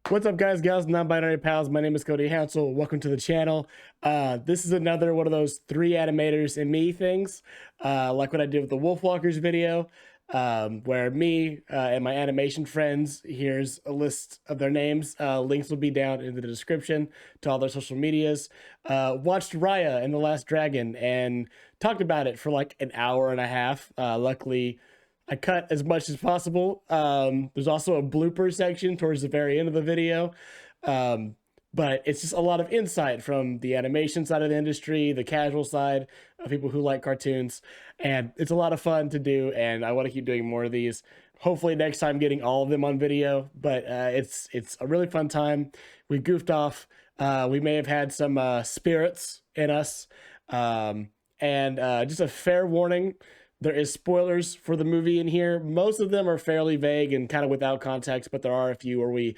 What's up, guys, gals, non-binary pals? My name is Cody Hansel. Welcome to the channel. This is another one of those 3 animators and me things, like what I did with the Wolfwalkers video, where me and my animation friends, here's a list of their names. Links will be down in the description to all their social medias. Watched Raya and the Last Dragon and talked about it for like an hour and a half. Luckily, I cut as much as possible. There's also a blooper section towards the very end of the video. But it's just a lot of insight from the animation side of the industry, the casual side of people who like cartoons. And it's a lot of fun to do, and I want to keep doing more of these. Hopefully next time getting all of them on video, but it's a really fun time. We goofed off. We may have had some spirits in us. And just a fair warning, there is spoilers for the movie in here. Most of them are fairly vague and kind of without context, but there are a few where we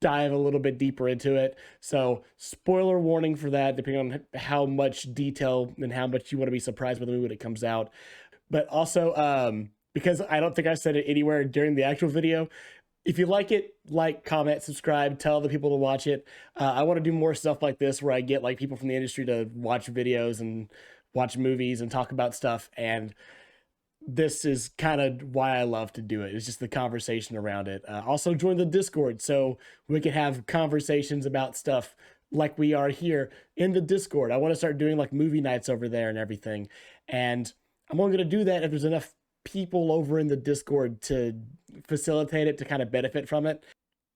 dive a little bit deeper into it. So spoiler warning for that, depending on how much detail and how much you want to be surprised with the movie when it comes out. But also, because I don't think I said it anywhere during the actual video, if you like it, like, comment, subscribe, tell other people to watch it. I want to do more stuff like this where I get like people from the industry to watch videos and watch movies and talk about stuff, and this is kind of why I love to do it. It's just the conversation around it. Also join the Discord so we can have conversations about stuff like we are here in the Discord. I want to start doing like movie nights over there and everything. And I'm only going to do that if there's enough people over in the Discord to facilitate it, to kind of benefit from it.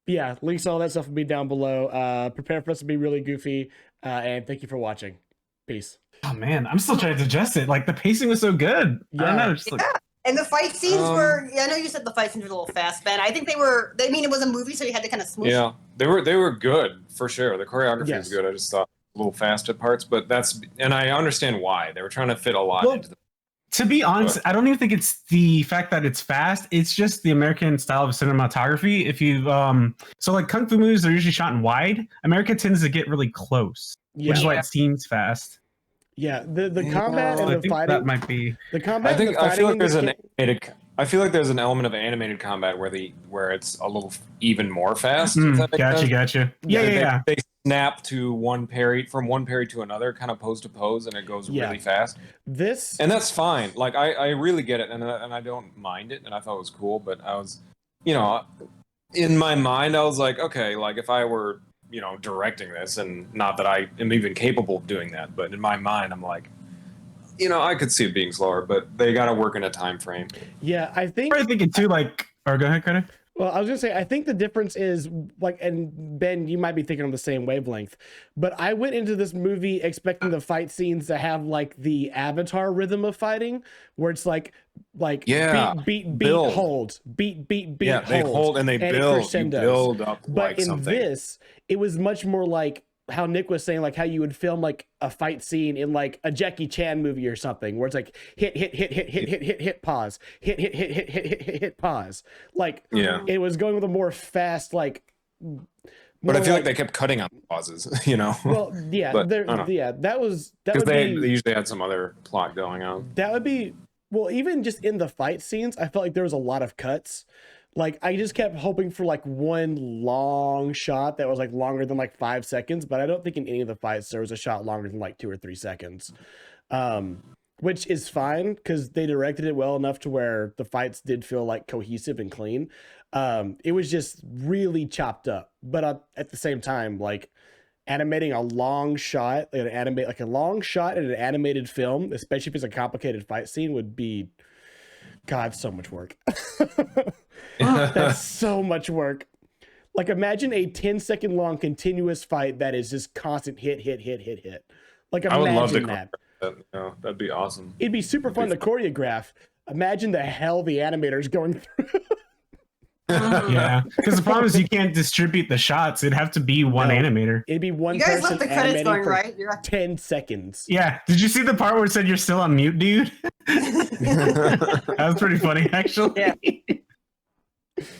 But yeah, links to all that stuff will be down below. Prepare for us to be really goofy. And thank you for watching. Peace. Oh man, I'm still trying to digest it. Like the pacing was so good. Yeah. I don't know, just like, And the fight scenes were, I know you said the fight scenes were a little fast, Ben. I think they were, I mean, it was a movie, so you had to kind of smooth. Yeah, they were good for sure. The choreography was good. I just thought a little fast at parts, but and I understand why. They were trying to fit a lot into the. To be honest, I don't even think it's the fact that it's fast. It's just the American style of cinematography. If you so like kung fu movies are usually shot in wide. America tends to get really close, which is why it seems fast. Yeah, the combat and the fighting, that might be the combat. I feel like there's an animated. I feel like there's an element of animated combat where it's a little even more fast. Gotcha. Yeah. They snap to from one parry to another, kind of pose to pose, and it goes really fast. And that's fine. Like I really get it, and I don't mind it, and I thought it was cool. But I was, in my mind, I was like, okay, like if I were, directing this, and not that I am even capable of doing that, but in my mind, I'm like, I could see it being slower, but they got to work in a time frame. Yeah, I think. I'm thinking too, like, or go ahead, Cody. Well, I was gonna say, I think the difference is like, and Ben, you might be thinking on the same wavelength, but I went into this movie expecting the fight scenes to have like the Avatar rhythm of fighting, where it's like beat, hold, beat, yeah, hold. They hold and they build, you build up. But in this, it was much more like how Nick was saying, like how you would film like a fight scene in like a Jackie Chan movie or something, where it's like hit, pause, hit, pause. Like, it was going with a more fast, like. But I feel like they kept cutting on pauses, Well, yeah, but, that was because they usually had some other plot going on. That would be, well, even just in the fight scenes, I felt like there was a lot of cuts. Like, I just kept hoping for like one long shot that was like longer than like 5 seconds, but I don't think in any of the fights there was a shot longer than like 2 or 3 seconds, which is fine because they directed it well enough to where the fights did feel like cohesive and clean. It was just really chopped up, but at the same time, like animating a long shot, like a long shot in an animated film, especially if it's a complicated fight scene, would be, God, so much work. That's so much work. Like, imagine a 10-second long continuous fight that is just constant hit. Like, imagine I would love to that. That'd be awesome. It'd be super fun to choreograph. Imagine the hell the animators going through. Yeah, because the problem is you can't distribute the shots. It'd have to be one animator. It'd be one. You guys person left the credits going, right? 10 seconds. Yeah. Did you see the part where it said you're still on mute, dude? That was pretty funny, actually. Yeah.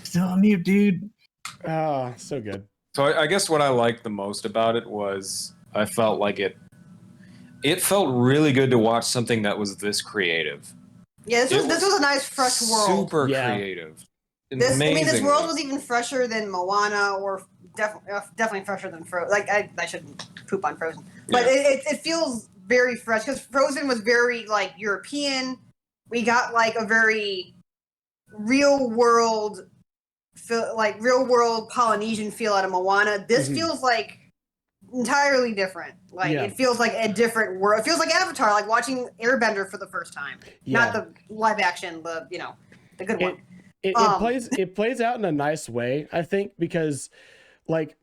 Still on mute, dude. Oh, so good. So I guess what I liked the most about it was I felt like it felt really good to watch something that was this creative. Yeah, this was a nice fresh world. Super creative. This world was even fresher than Moana or definitely fresher than Frozen. Like I shouldn't poop on Frozen, but it feels very fresh because Frozen was very like European. We got like a very real world Polynesian feel out of Moana. This feels like entirely different. Like it feels like a different world. It feels like Avatar, like watching Airbender for the first time. Not the live action, the good one. It plays out in a nice way, I think, because like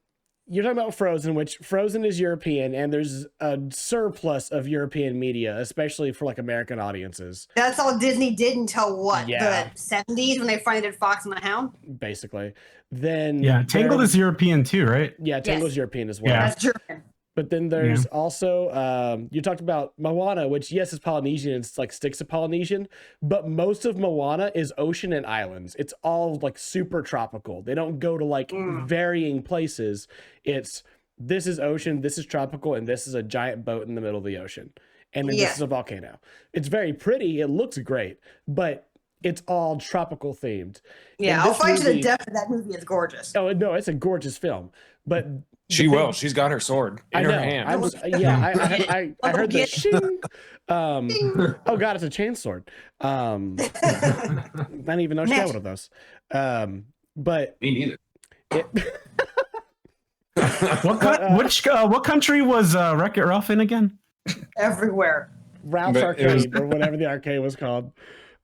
you're talking about Frozen, which Frozen is European, and there's a surplus of European media, especially for like American audiences. That's all Disney did until what? The 70s when they finally did Fox and the Hound? Basically. Then Tangled is European too, right? Yeah, Tangled's European as well. Yeah. That's German. But then there's also you talked about Moana, which yes is Polynesian, it's like sticks to Polynesian, but most of Moana is ocean and islands. It's all like super tropical. They don't go to like varying places. It's this is ocean, this is tropical, and this is a giant boat in the middle of the ocean. And then this is a volcano. It's very pretty, it looks great, but it's all tropical themed. Yeah, I'll fight to the death that movie is gorgeous. Oh no, it's a gorgeous film. But she's got her sword in her hand. I heard the shing. Oh god, it's a chainsaw. I didn't even know she had one of those. But me neither. What country was Wreck-It Ralph in again? Everywhere. Ralph's Arcade or whatever the arcade was called.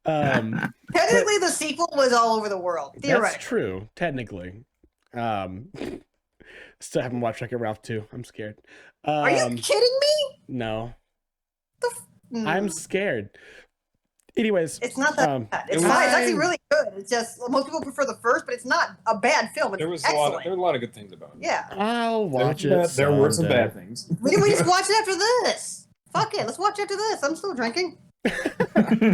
Technically, the sequel was all over the world. Theoretically, that's true. Technically. Still haven't watched Wreck-It Ralph 2. I'm scared. Are you kidding me? No. I'm scared. Anyways. It's not that bad. It's fine. It's actually really good. It's just, most people prefer the first, but it's not a bad film. It's excellent. There were a lot of good things about it. Yeah. I'll watch it. There were some bad things. We just watch it after this. Fuck it. Let's watch it after this. I'm still drinking. All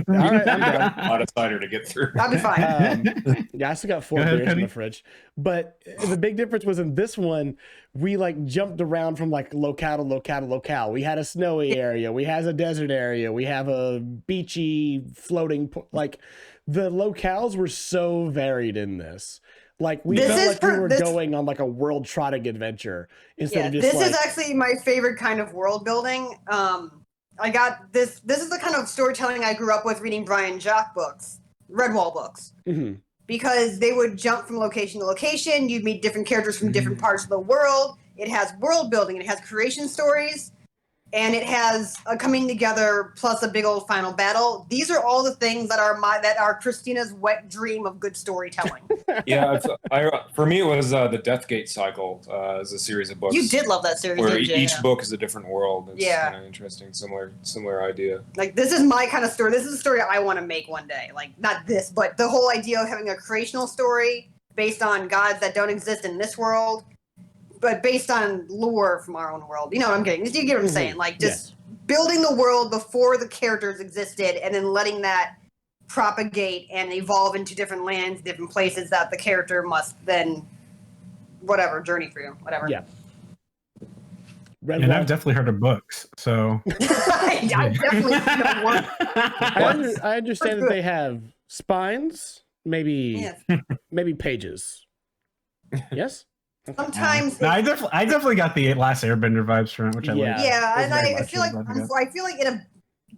right, I'm done. A lot of cider to get through. I'll be fine. Yeah, I still got 4 beers in the fridge. But the big difference was in this one, we like jumped around from like locale to locale to locale. We had a snowy area, we had a desert area, we have a beachy floating like the locales were so varied in this. Like we felt like we were going on like a world trotting adventure instead of just this is actually my favorite kind of world building. I got this. This is the kind of storytelling I grew up with reading Brian Jacques books, Redwall books, because they would jump from location to location. You'd meet different characters from different parts of the world. It has world building. It has creation stories, and it has a coming together plus a big old final battle. These are all the things that are Christina's wet dream of good storytelling. Yeah, for me it was the Deathgate cycle as a series of books. You did love that series, where didn't you? Each book is a different world. It's kind of interesting, similar idea. Like this is my kind of story. This is a story I want to make one day. Like not this, but the whole idea of having a creational story based on gods that don't exist in this world, but based on lore from our own world. You know what I'm getting? You get what I'm saying? Like just building the world before the characters existed, and then letting that propagate and evolve into different lands, different places that the character must then, journey through, whatever. Yeah. And I've definitely heard of books, so. I definitely heard work. I understand that they have spines, maybe pages. Yes. Sometimes I definitely got the Last Airbender vibes from it, which I like. Yeah, and I feel like in a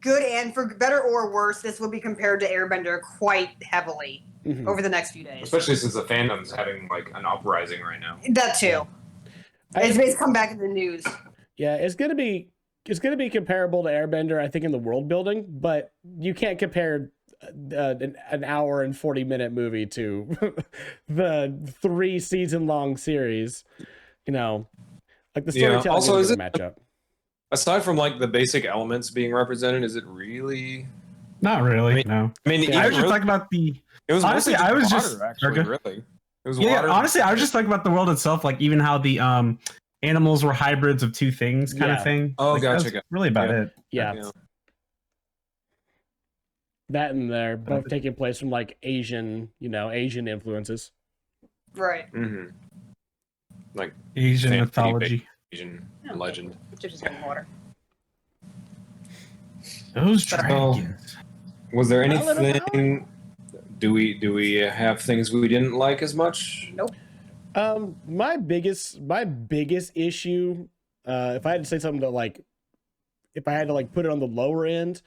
good and for better or worse, this will be compared to Airbender quite heavily over the next few days. Especially since the fandom's having like an uprising right now. That too. It's come back in the news. Yeah, it's gonna be comparable to Airbender, I think, in the world building, but you can't compare an hour and 40-minute movie to the 3-season-long series. You know, like the storytelling also, is a matchup. Aside from like the basic elements being represented, is it really? Not really. No. I mean, I was just talking about the. It was honestly, I was water, just actually, really. It was water. Honestly, I was just talking about the world itself, like even how the animals were hybrids of two things, kind of thing. Oh, like, gotcha. That's really about it. Yeah. That and they're both taking place from like Asian influences. Right. Mm-hmm. Like Asian mythology. Asian legend. Just getting water. Those dragons. Was there anything? Do we have things we didn't like as much? Nope. My biggest issue, if I had to say something to like, if I had to like put it on the lower end,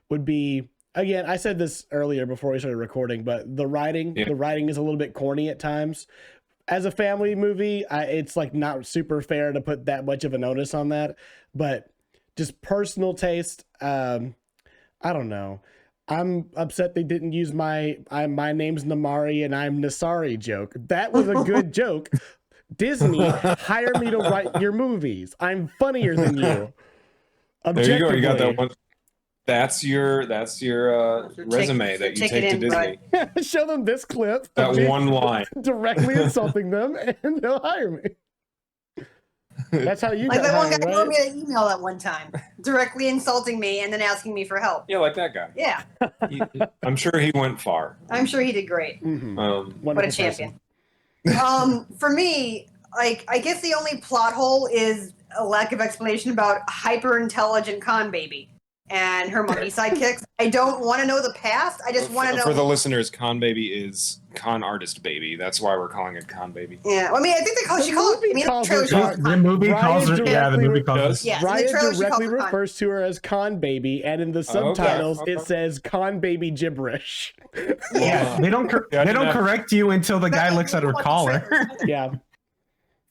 would be, again, I said this earlier before we started recording, but the writing is a little bit corny at times. As a family movie, it's like not super fair to put that much of an onus on that, but just personal taste. I don't know. I'm upset they didn't use my name's Namari and I'm Nasari joke. That was a good joke. Disney, hire me to write your movies. I'm funnier than you. There you go. You got that one. That's your resume that you take to Disney. Show them this clip. That one line. Directly insulting them, and they'll hire me. That's how you like that one guy right? wrote me an email at one time, directly insulting me and then asking me for help. Yeah, like that guy. Yeah. I'm sure he went far. I'm sure he did great. Mm-hmm. What a champion. For me, like, I guess the only plot hole is a lack of explanation about hyper-intelligent Con Baby and her monkey sidekicks. I don't want to know the past. I just want to know. For the listeners, Con Baby is Con Artist Baby. That's why we're calling it Con Baby. Yeah, I mean, I think they call. She calls. I mean, the movie calls her. Yeah, the movie calls her. Yes, Raya directly refers to her as Con Baby, and in the subtitles it says Con Baby gibberish. Yeah, they don't correct you until the guy looks at her collar. Yeah.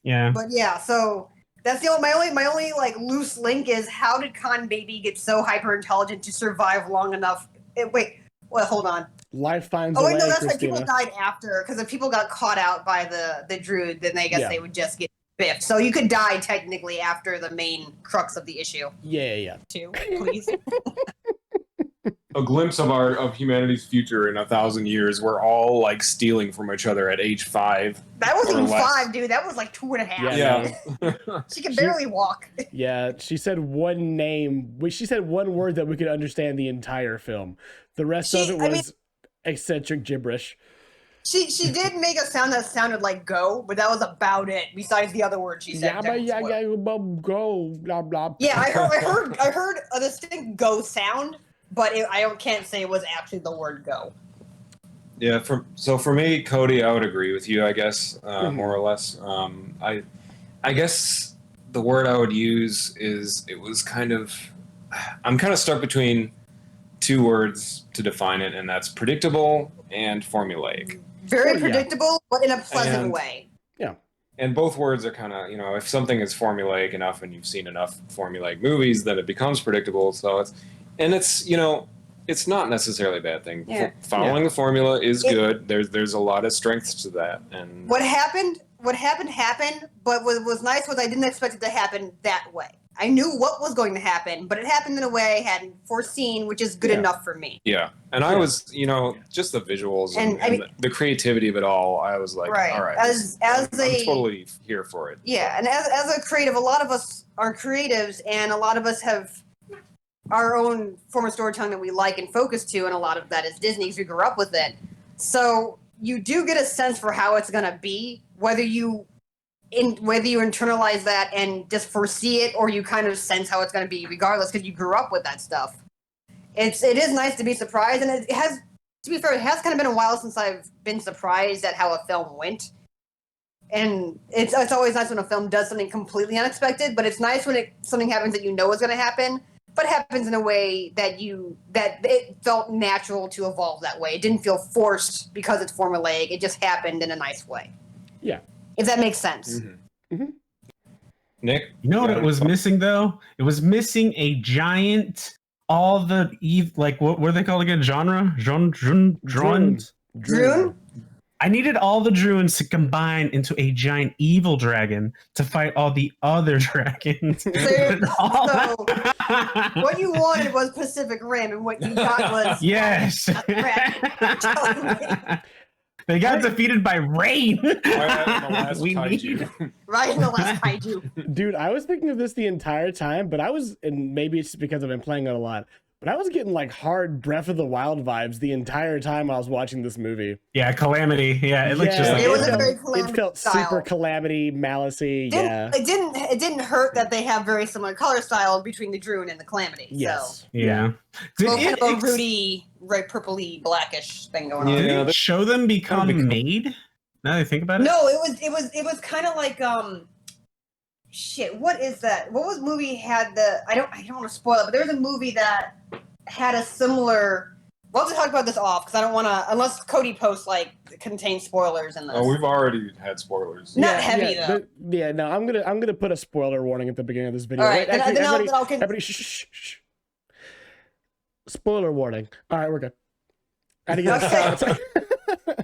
Yeah. But yeah, so. That's the only, my only like loose link is how did Con Baby get so hyper intelligent to survive long enough? Hold on. Life finds a way. Oh wait, no, that's Christina. why people died after, because if people got caught out by the druid, then I guess they would just get biffed. So you could die technically after the main crux of the issue. Yeah. Too, please. A glimpse of humanity's future in 1,000 years. We're all like stealing from each other at age 5. That wasn't even 5, dude. That was like 2.5. Yeah. She could barely walk. Yeah, she said one name. She said one word that we could understand the entire film. The rest of it was eccentric gibberish. She did make a sound that sounded like go, but that was about it. Besides the other word she said. Go, blah blah. Yeah, I heard a distinct go sound, but I can't say it was actually the word go. Yeah, for me, Cody, I would agree with you. I guess more or less. I guess the word I would use is it was kind of. I'm kind of stuck between 2 words to define it, and that's predictable and formulaic. Very predictable, but in a pleasant way. Yeah. And both words are kind of, if something is formulaic enough and you've seen enough formulaic movies, then it becomes predictable. So it's not necessarily a bad thing. Yeah. Following the formula is good. There's a lot of strengths to that. And what happened, but what was nice was I didn't expect it to happen that way. I knew what was going to happen, but it happened in a way I hadn't foreseen, which is good enough for me. Yeah. And I was, just the visuals and the creativity of it all, I was like, all right. I'm totally here for it. Yeah, and as a creative, a lot of us are creatives, and a lot of us have our own form of storytelling that we like and focus to, and a lot of that is Disney because we grew up with it. So you do get a sense for how it's going to be, whether you internalize that and just foresee it, or you kind of sense how it's going to be regardless because you grew up with that stuff. It is nice to be surprised, and it has, to be fair, it has kind of been a while since I've been surprised at how a film went. And it's always nice when a film does something completely unexpected, but it's nice when something happens that you know is going to happen, but happens in a way that it felt natural to evolve that way. It didn't feel forced because it's formulaic. It just happened in a nice way. Yeah. If that makes sense. Mm-hmm. Mm-hmm. Nick? You know what it was missing, though? It was missing a giant, all the, like, what are they called again? Genre? Drones? Droon? I needed all the Droons to combine into a giant evil dragon to fight all the other dragons. So what you wanted was Pacific Rim, and what you got was... Yes! They got defeated by rain. Right in the last kaiju. Right in the last kaiju. Dude, I was thinking of this the entire time, but and maybe it's because I've been playing it a lot, but I was getting like hard Breath of the Wild vibes the entire time I was watching this movie. Yeah, Calamity. Yeah, it looks just like it was a very Calamity It felt style. super Calamity, Malicey. It didn't hurt that they have very similar color style between the Droon and the Calamity. Yes. So. Yeah. Kind of a rooty, red, purpley, blackish thing going on. Did it show them become made? Now that I think about it. No, it was kind of like shit. What is that? What was movie had the? I don't want to spoil it, but there was a movie that had a similar. We'll have to talk about this off because I don't want to, unless Cody posts like contains spoilers in this. Oh, we've already had spoilers. Not heavy though. No, I'm gonna put a spoiler warning at the beginning of this video. All right, Wait, then I'll everybody, shh. Spoiler warning. All right, we're good. I had to get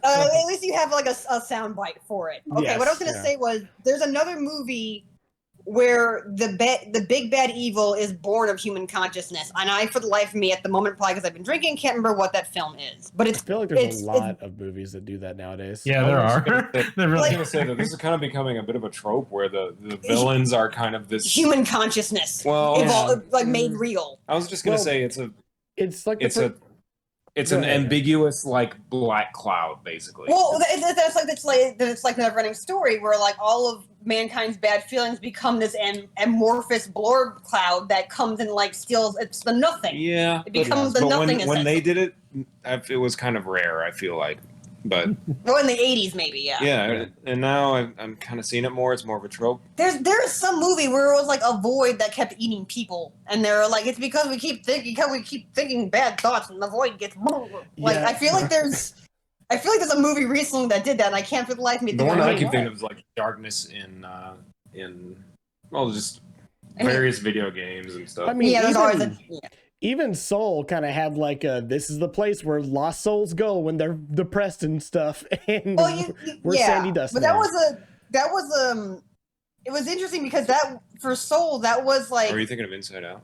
at least you have like a sound bite for it. Okay, yes, what I was gonna say was there's another movie where the big bad evil is born of human consciousness, and I, for the life of me, at the moment, probably because I've been drinking, can't remember what that film is. But I feel like there's a lot of movies that do that nowadays. Yeah, there are. I was gonna say that this is kind of becoming a bit of a trope where the villains are kind of this human consciousness, like made real. I was just gonna say it's an ambiguous like black cloud, basically. Well, it's like a never-ending story where like all of mankind's bad feelings become this amorphous blur cloud that comes and like steals. It's the nothing. Yeah, it becomes the nothing. When they did it, it was kind of rare. I feel like, but well, in the 80s maybe, yeah. Yeah, and now I'm kind of seeing it more. It's more of a trope. There's some movie where it was like a void that kept eating people, and they're like, it's because we keep thinking bad thoughts, and the void gets like. I feel like there's a movie recently that did that, and I can't for the life of me. The one I can think of is like Darkness in just various video games and stuff. I mean, even Soul kind of had like this is the place where lost souls go when they're depressed and stuff, and we're Sandy Dust. But it was interesting because that for Soul that was like. Are you thinking of Inside Out?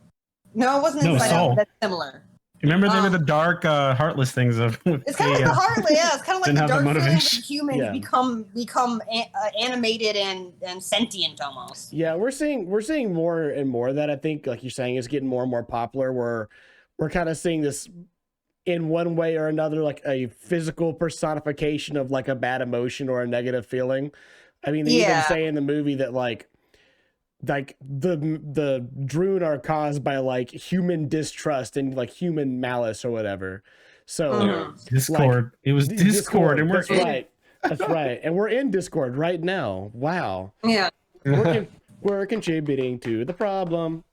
No, it wasn't Inside Out. That's similar. Remember they were the dark, heartless things of. It's kind of like the heartless, yeah. It's kind of like the dark feelings of humans become animated and sentient almost. Yeah, we're seeing more and more of that. I think, like you're saying, is getting more and more popular. We're kind of seeing this in one way or another, like a physical personification of like a bad emotion or a negative feeling. I mean, they even say in the movie that like the Droon are caused by like human distrust and like human malice or whatever. So Discord. Like, it was Discord, and we're right. That's right, and we're in Discord right now. Wow. Yeah. We're contributing to the problem.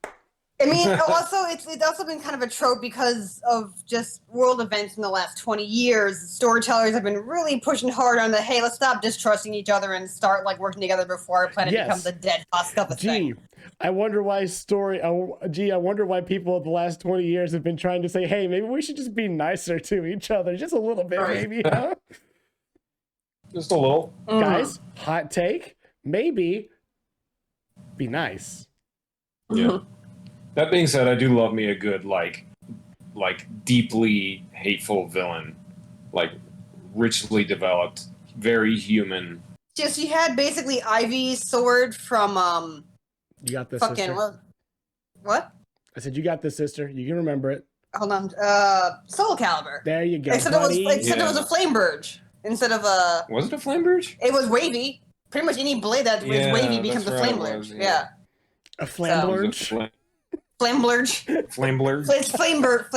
I mean, also it's also been kind of a trope because of just world events in the last 20 years. Storytellers have been really pushing hard on the hey, let's stop distrusting each other and start like working together before our planet becomes a dead husk of a thing. I wonder why I wonder why people of the last 20 years have been trying to say, hey, maybe we should just be nicer to each other, just a little bit, maybe, huh? Just a little, guys. Hot take, maybe be nice. Yeah. That being said, I do love me a good, like deeply hateful villain, like richly developed, very human. Yeah, she had basically Ivy's sword from You got this, fucking sister. What? I said you got this, sister. You can remember it. Hold on, Soul Calibur. There you go. Except buddy. it was a flame burge instead of a. Was it a flame burge? It was wavy. Pretty much any blade that was wavy becomes a flame burge. Yeah. A flame burge. Flame blurge. Flame blurge. It's flame bird.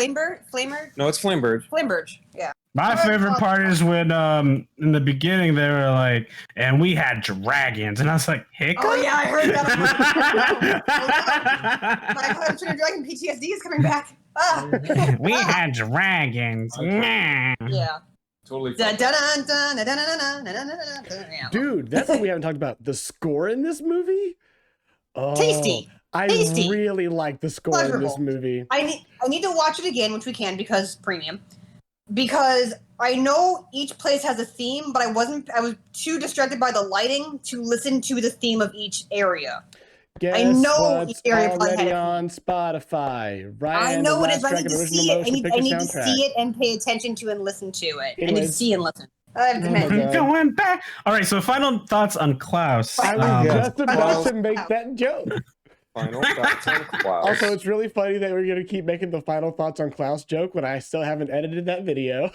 No, it's flame bird. Flame bird. Yeah. My favorite part is when in the beginning they were like, and we had dragons, and I was like, hiccup? Oh yeah, I heard that. My Hunter Dragon PTSD is coming back. We had dragons. Yeah. Totally. Dude, that's what we haven't talked about. The score in this movie. Oh, tasty. I really like the score in this movie. I need to watch it again, which we can because premium. Because I know each place has a theme, but I was too distracted by the lighting to listen to the theme of each area. Guess I know each area already on Spotify. Ryan, I know what it is. I need to see it. I need to see it and pay attention to and listen to it. I need to see and listen. Going back. All right. So final thoughts on Klaus. I was just about to make that joke. Final thoughts on Klaus. Also, it's really funny that we're gonna keep making the final thoughts on Klaus joke when I still haven't edited that video.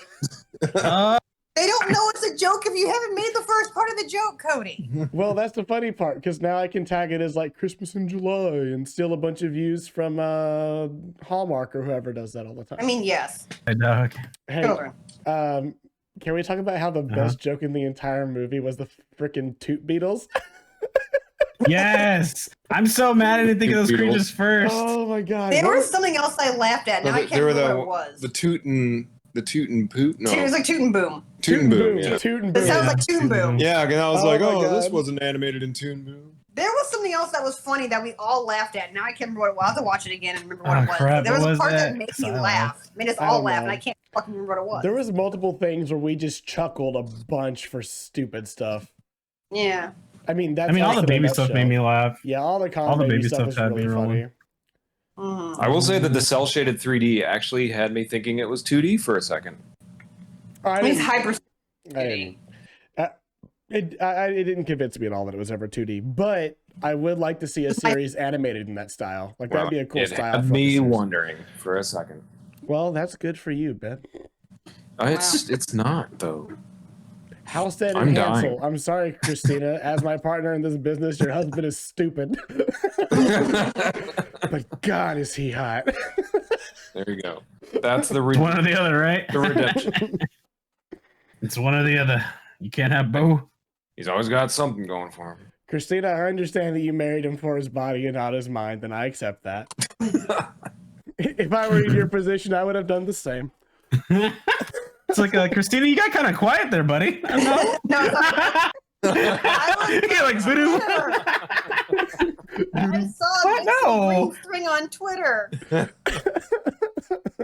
They don't know it's a joke if you haven't made the first part of the joke, Cody. Well, that's the funny part because now I can tag it as like Christmas in July and steal a bunch of views from Hallmark or whoever does that all the time. I mean, yes. Hey, Doug. Hey, Can we talk about how the best joke in the entire movie was the freaking Toot Beetles? Yes, I'm so mad I didn't think of those creatures first. Oh my god! There was something else I laughed at. Now I can't remember what it was. The Toot and Poot. No, It was like Toot and Boom. Toot and Boom. Yeah. Toot and Boom. It sounds like Toot and Boom. Yeah, and I was like, my oh, God. this wasn't animated in Toot and Boom. There was something else that was funny that we all laughed at. Now I can't remember what it was. I'll have to watch it again and remember what it was. Crap, There was what a was part that that? made me laugh. Made us all laugh, and I can't fucking remember what it was. There was multiple things where we just chuckled a bunch for stupid stuff. Yeah. I mean, that's all the baby stuff made me laugh. Yeah, all the baby stuff was had really me funny. Mm-hmm. I will say that the cell shaded 3D actually had me thinking it was 2D for a second. He's hyper. It didn't convince me at all that it was ever 2D, but I would like to see a series animated in that style. Like that'd be a cool style. It had me wondering for a second. Well, that's good for you, Ben. It's not though. Halstead I'm and dying. Hansel. I'm sorry, Christina. As my partner in this business, your husband is stupid. But God, is he hot. There you go. That's the one or the other, right? The redemption. It's one or the other. You can't have both. He's always got something going for him. Christina, I understand that you married him for his body and not his mind, and I accept that. If I were in your position, I would have done the same. It's like, Christina, you got kind of quiet there, buddy. No, I like, saw this string on Twitter.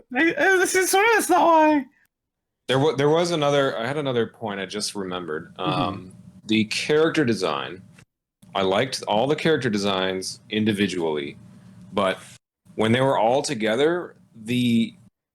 This is sort of that's not why. There was another. I had another point I just remembered. The character design. I liked all the character designs individually, but when they were all together, the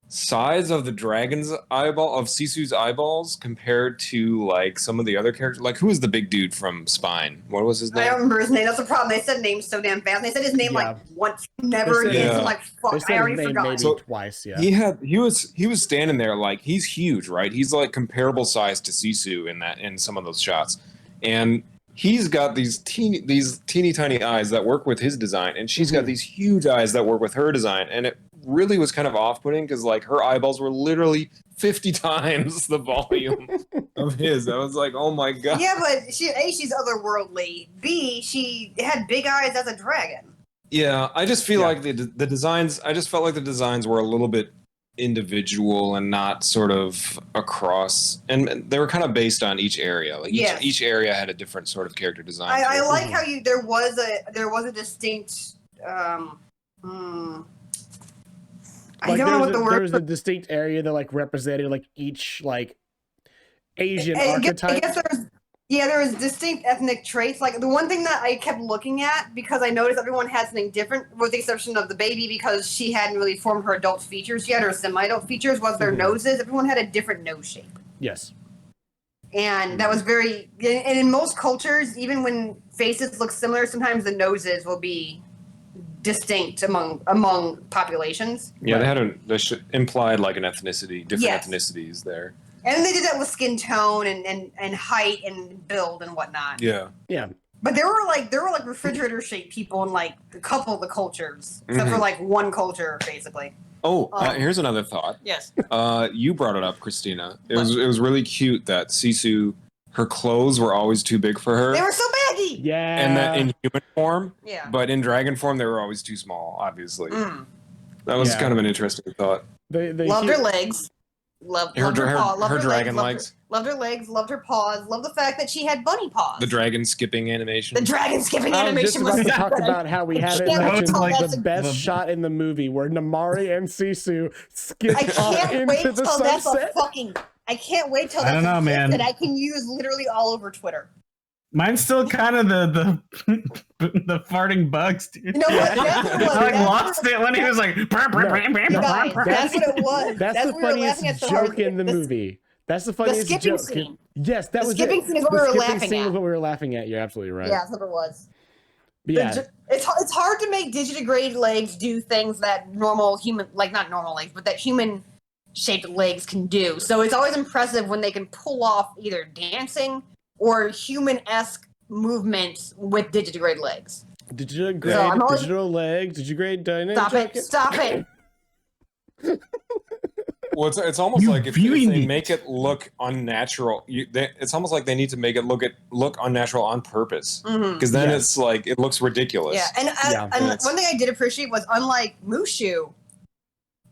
size of the dragon's eyeball of Sisu's eyeballs compared to like some of the other characters, like who was the big dude from Spine? What was his name? I don't remember his name. That's the problem. They said names so damn fast. They said his name like once, never again. So I'm like, fuck, I already forgot. Maybe twice. Yeah. He was standing there like he's huge, right? He's like comparable size to Sisu in some of those shots, and he's got these teeny tiny eyes that work with his design, and she's got these huge eyes that work with her design, and it really was kind of off-putting because like her eyeballs were literally 50 times the volume of his. I was like, oh my god. Yeah, but she's otherworldly. B, she had big eyes as a dragon. Yeah, I just feel like the designs. I just felt like the designs were a little bit individual and not sort of across, and they were kind of based on each area. Like each area had a different sort of character design. I like how there was a distinct. I don't know what the word. There was a distinct area that like represented like each like Asian archetype. I guess there was distinct ethnic traits. Like the one thing that I kept looking at because I noticed everyone had something different, with the exception of the baby because she hadn't really formed her adult features yet, or semi-adult features. Was their noses? Everyone had a different nose shape. Yes. And that was very. And in most cultures, even when faces look similar, sometimes the noses will be distinct among populations. Yeah, they implied like an ethnicity, different ethnicities there. And they did that with skin tone and height and build and whatnot. Yeah. Yeah. But there were like refrigerator shaped people in like a couple of the cultures, except for like one culture basically. Oh, here's another thought. Yes. You brought it up, Christina. It was really cute that Sisu, her clothes were always too big for her. They were so baggy. Yeah. And that in human form. Yeah. But in dragon form, they were always too small. Obviously. That was kind of an interesting thought. Loved her legs. Loved her dragon legs. Loved her legs. Loved her paws. Loved the fact that she had bunny paws. The dragon skipping animation. The dragon skipping I was animation just about was to talk about how we had it mentioned like the best shot in the movie where Namari and Sisu skip off into the sunset. I can't wait till that's a clip that I can use literally all over Twitter. Mine's still kind of the farting bugs, dude. You know what? That's what it was. I lost it when he was like. Guys, that's what it was. That's the funniest joke in the movie. That's the funniest joke. Scene. Yes, that was the skipping scene is what we were laughing at. Was what we were laughing at. You're absolutely right. Yeah, that's what it was. Yeah. It's hard to make digitigrade legs do things that normal human, like not normal legs, but that human shaped legs can do. So it's always impressive when they can pull off either dancing or human-esque movements with digitigrade legs. Digital legs, digigrade dynamic. Stop it. Well, it's almost like if they make it look unnatural, it's almost like they need to make it look unnatural on purpose, because then it's like it looks ridiculous. Yeah, and one thing I did appreciate was, unlike Mushu,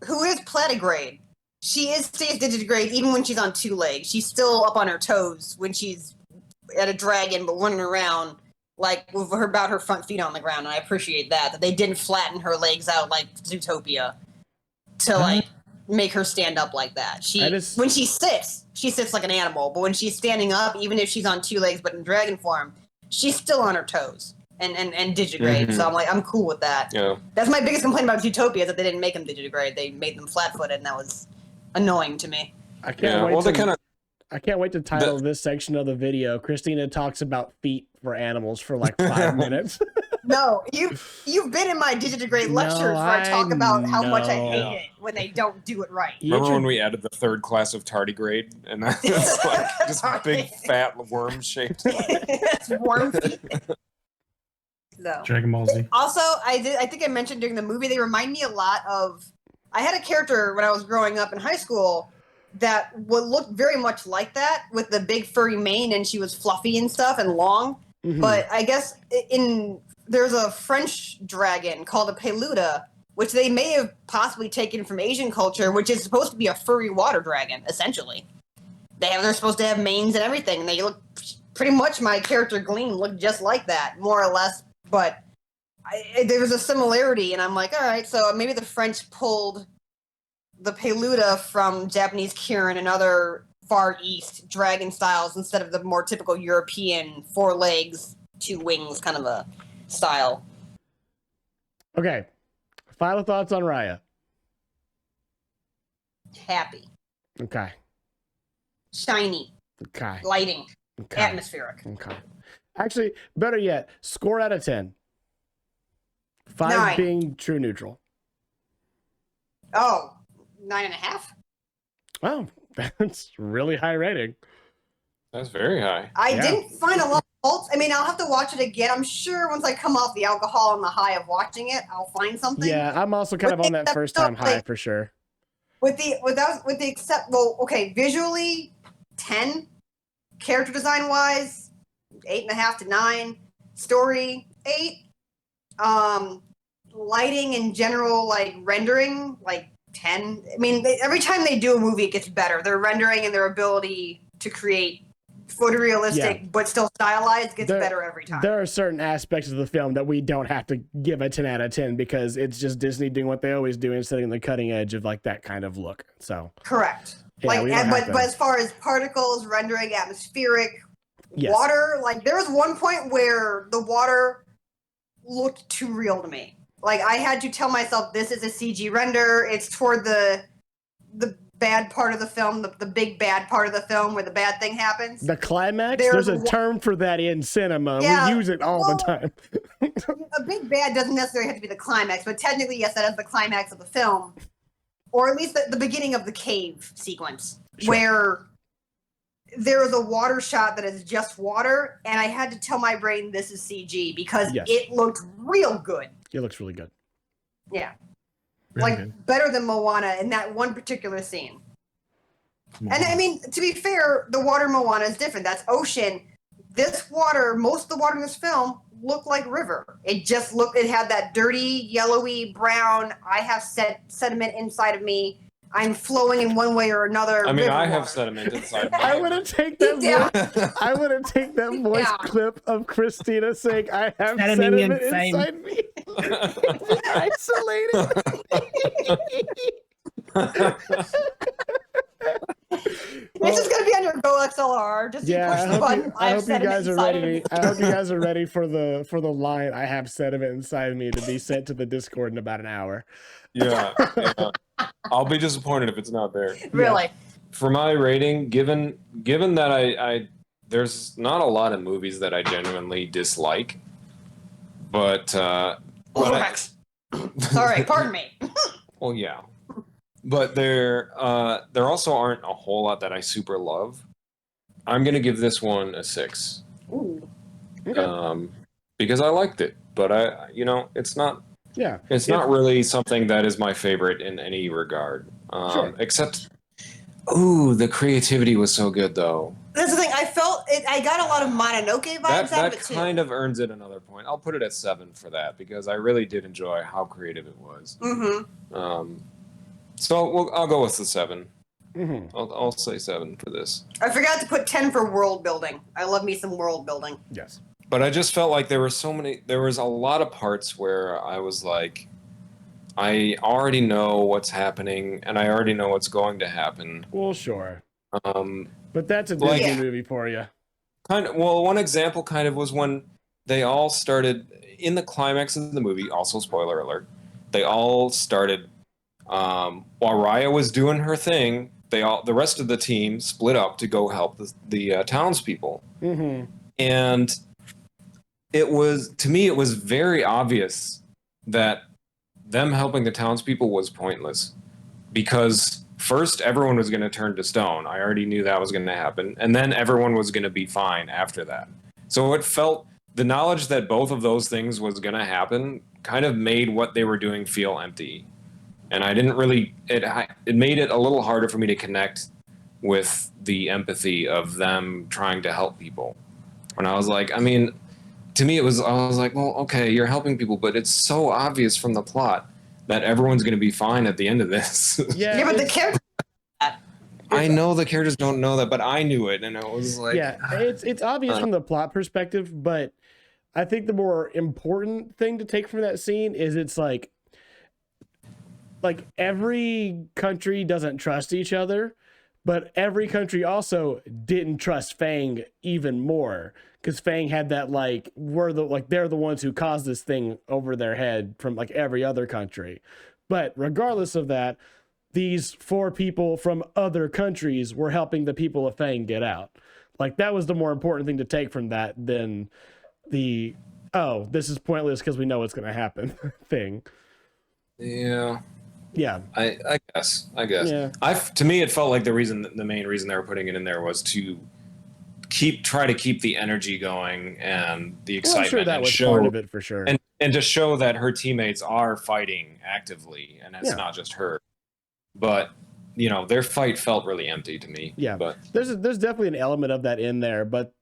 who is platigrade, she stays digitigrade even when she's on two legs. She's still up on her toes when she's at a dragon, but running around like with about her front feet on the ground. And I appreciate that they didn't flatten her legs out like Zootopia to like make her stand up like that. When she sits like an animal, but when she's standing up, even if she's on two legs but in dragon form, she's still on her toes and digigrade. So I'm cool with that. Yeah. That's my biggest complaint about Zootopia, is that they didn't make them digigrade. They made them flat-footed, and that was annoying to me. I can't wait to title this section of the video. Christina talks about feet for animals for like 5 minutes. No, you've been in my digigrade lectures where I talk about how much I hate it when they don't do it right. Remember when we added the third class of tardigrade, and that's like just big fat worm shaped. It's worm feet. No. Dragon Ball Z. Also, I think I mentioned during the movie, they remind me a lot of. I had a character when I was growing up in high school that would look very much like that, with the big furry mane, and she was fluffy and stuff and long. But I guess there's a French dragon called a Peluda, which they may have possibly taken from Asian culture, which is supposed to be a furry water dragon, essentially. They're supposed to have manes and everything, and they look pretty much, my character Gleam looked just like that, more or less. But there was a similarity, and I'm like, all right, so maybe the French pulled the Peluda from Japanese Kirin and other Far East dragon styles instead of the more typical European 4 legs, 2 wings kind of a style. Okay. Final thoughts on Raya. Happy. Okay. Shiny. Okay. Lighting. Okay. Atmospheric. Okay. Actually, better yet, score out of 10. 5 9. being true neutral. Oh, 9.5? Wow, that's really high rating. That's very high. I didn't find a lot of faults. I mean, I'll have to watch it again. I'm sure once I come off the alcohol and the high of watching it, I'll find something. Yeah, I'm also kind of on that first time high for sure. With the visually 10, character design wise 8.5 to 9, story 8, lighting in general, like rendering, like 10. I mean, every time they do a movie, it gets better. Their rendering and their ability to create photorealistic but still stylized gets better every time. There are certain aspects of the film that we don't have to give a 10 out of 10 because it's just Disney doing what they always do and setting the cutting edge of like that kind of look. So correct. Yeah, but as far as particles, rendering, atmospheric, water, like there was one point where the water looked too real to me. Like I had to tell myself this is a CG render. It's toward the bad part of the film, the big bad part of the film where the bad thing happens. The climax? There's a term for that in cinema. Yeah, we use it all the time. A big bad doesn't necessarily have to be the climax, but technically, yes, that is the climax of the film. Or at least the beginning of the cave sequence, where there is a water shot that is just water, and I had to tell my brain this is CG because it looked real good. It looks really good. Yeah. Really good. Better than Moana in that one particular scene. And I mean, to be fair, the water Moana is different. That's ocean. This water, most of the water in this film looked like river. It had that dirty, yellowy, brown, I have sediment inside of me. I'm flowing in one way or another. I mean, I have sediment inside me. I want to take that voice clip of Christina saying, I have sediment inside me. Isolated. This is gonna be on your Go XLR. Just push the button. I hope you guys are ready. I hope you guys are ready for the line. I have sediment inside me to be sent to the Discord in about an hour. Yeah. I'll be disappointed if it's not there. Really? For my rating, given that I there's not a lot of movies that I genuinely dislike, but sorry, pardon me. Well, yeah. But there also aren't a whole lot that I super love. I'm gonna give this one a 6. Ooh. Okay. Because I liked it, but it's not. Yeah. It's not really something that is my favorite in any regard. Except Ooh, the creativity was so good though. That's the thing. I felt it. I got a lot of Mononoke vibes out of it too. That kind of earns it another point. I'll put it at 7 for that because I really did enjoy how creative it was. So I'll go with the 7. I'll say 7 for this. I forgot to put 10 for world building. I love me some world building. Yes. But I just felt like there was a lot of parts where I was like, I already know what's happening and I already know what's going to happen. Well, sure. But that's a Disney movie for you. One example kind of was when they all started in the climax of the movie, also spoiler alert, they all started while Raya was doing her thing, the rest of the team split up to go help the townspeople. And it was very obvious that them helping the townspeople was pointless because first everyone was going to turn to stone. I already knew that was going to happen. And then everyone was going to be fine after that. So it felt the knowledge that both of those things was going to happen kind of made what they were doing feel empty. And I didn't really, it made it a little harder for me to connect with the empathy of them trying to help people. And I was like, I mean, to me, I was like, well, okay, you're helping people, but it's so obvious from the plot that everyone's going to be fine at the end of this. Yeah, but the characters. I know the characters don't know that, but I knew it, and it was like, yeah, it's obvious from the plot perspective, but I think the more important thing to take from that scene is it's like every country doesn't trust each other, but every country also didn't trust Fang even more. Because Fang had that they're the ones who caused this thing over their head from like every other country. But regardless of that, these 4 people from other countries were helping the people of Fang get out. Like that was the more important thing to take from that than the this is pointless because we know what's going to happen thing. Yeah. Yeah. I guess. Yeah. To me, it felt like the main reason they were putting it in there was to try to keep the energy going and the excitement. Well, I'm sure that was part of it for sure. And to show that her teammates are fighting actively and it's not just her. But, you know, their fight felt really empty to me. Yeah. But there's definitely an element of that in there, but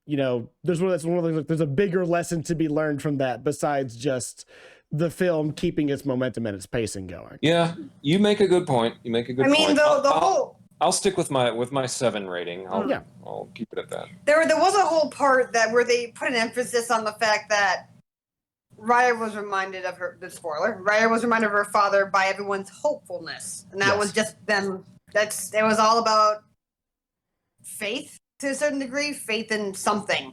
you know, that's one of the things, like, there's a bigger lesson to be learned from that besides just the film keeping its momentum and its pacing going. Yeah, you make a good point. I mean, I'll stick with my 7 rating. I'll keep it at that. There was a whole part where they put an emphasis on the fact that Raya was reminded of Raya was reminded of her father by everyone's hopefulness, and that was just them. It was all about faith to a certain degree, faith in something.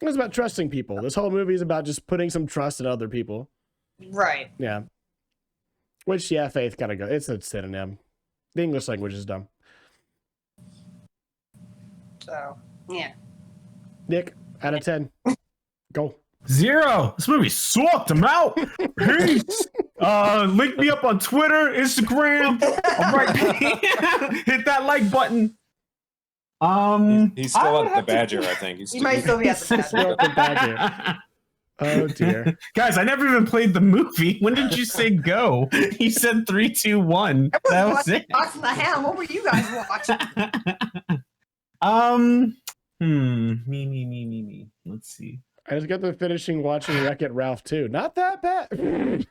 It was about trusting people. This whole movie is about just putting some trust in other people. Right. Yeah. Which, faith gotta go. It's a synonym. The English language is dumb. So, yeah. Nic, out of 10. Go. 0. This movie sucked. I'm out. Peace. Link me up on Twitter, Instagram. All right. Hit that like button. He's still at the Badger, I think. He might still be at the Badger. Oh dear. Guys, I never even played the movie. When did you say go? He said 3, 2, 1. That was it. Watching the Ham. What were you guys watching? Me. Let's see. I just got to finishing watching Wreck-It Ralph 2. Not that bad.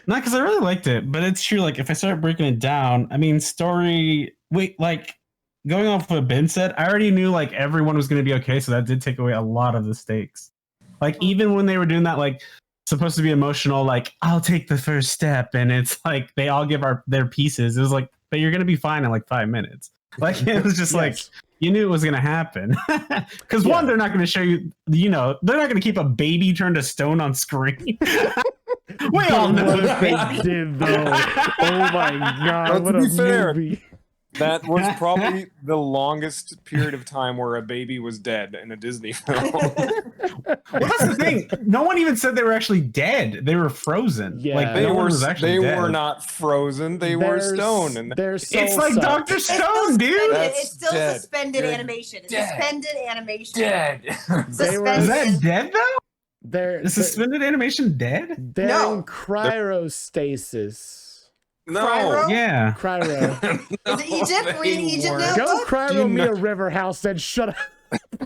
Not because I really liked it, but it's true. Like, if I start breaking it down, I mean, going off what Ben said, I already knew like everyone was going to be okay, so that did take away a lot of the stakes. Like, even when they were doing that, like, supposed to be emotional, like, I'll take the first step, and it's like they all give their pieces. It was like, but you're going to be fine in like 5 minutes. Like, it was just like, you knew it was going to happen. Because one, they're not going to show you, they're not going to keep a baby turned to stone on screen. We all know they did, though. Oh my god! But to be fair, that was probably the longest period of time where a baby was dead in a Disney film. Well, that's the thing. No one even said they were actually dead. They were frozen. Yeah. Like they dead. were not frozen. They were stone. And it's like Dr. Stone, dude. It's still suspended animation. Suspended animation. Dead. Is that dead though? Is suspended animation dead? They're in cryostasis. No. Cryro? Yeah. Cryro. Is it Egypt? Were you in Egypt now? Go Cryro me a river house, then shut up.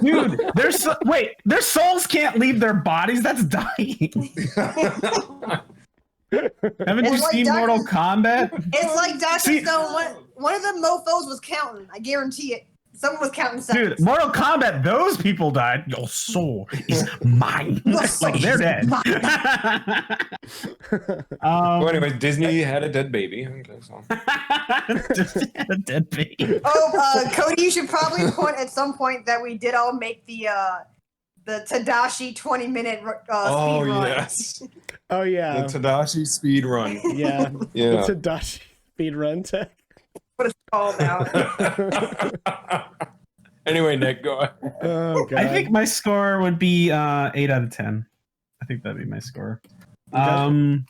Dude, their souls can't leave their bodies. That's dying. Haven't you like seen Mortal Kombat? It's like Dr. Stone. One of the mofos was counting. I guarantee it. Someone was counting seconds. Dude, Mortal Kombat, those people died. Your soul is mine. Like, they're dead. Well, anyway, Disney had a dead baby. Okay, so. Just had a dead baby. Oh, Cody, you should probably point at some point that we did all make the Tadashi 20-minute speed run. Yes. Oh yeah. The Tadashi speed run. Yeah. Yeah. The Tadashi speed run tech. What it's called now. Anyway, Nick, go ahead. Oh, God. I think my score would be 8 out of 10. I think that'd be my score. I